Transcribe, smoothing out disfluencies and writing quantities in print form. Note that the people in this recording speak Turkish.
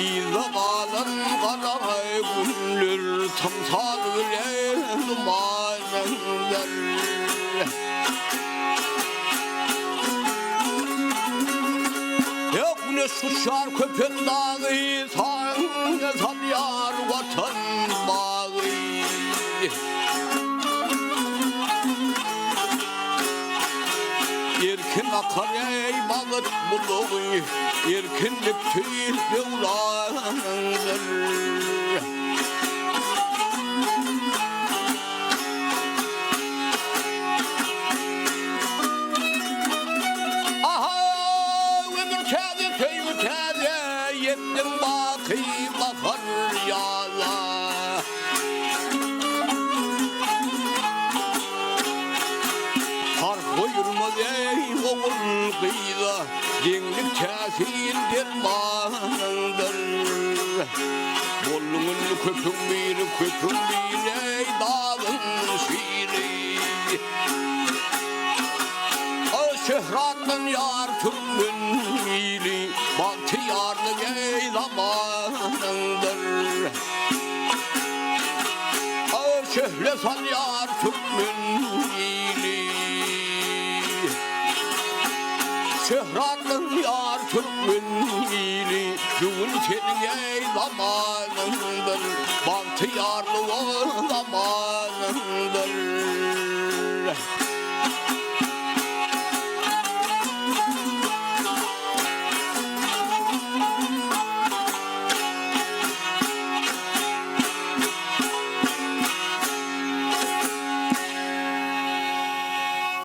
İzamanın karay güller tamsal dumanındır. Ya güneş uçar köpek dağı san yar vatan bağı. Erkin akar ey bağıt buluğu, erkinlik tüyül yılandır. Aha ömür kâde köyü kâde, yettim bakı bakar yala. Buyurmaz ey oğul kıyıda, genlik kâfil dermanındır. Bolluğun köpün bir ey dağın şiiri. O şehratın yar türmün iyili, bahtiyarlık ey zamanındır. O şehlesan yar türmün iyili. Şehratın yar türkün iyili, düğün senin ey zamanındır, bahtiyarlı o zaman.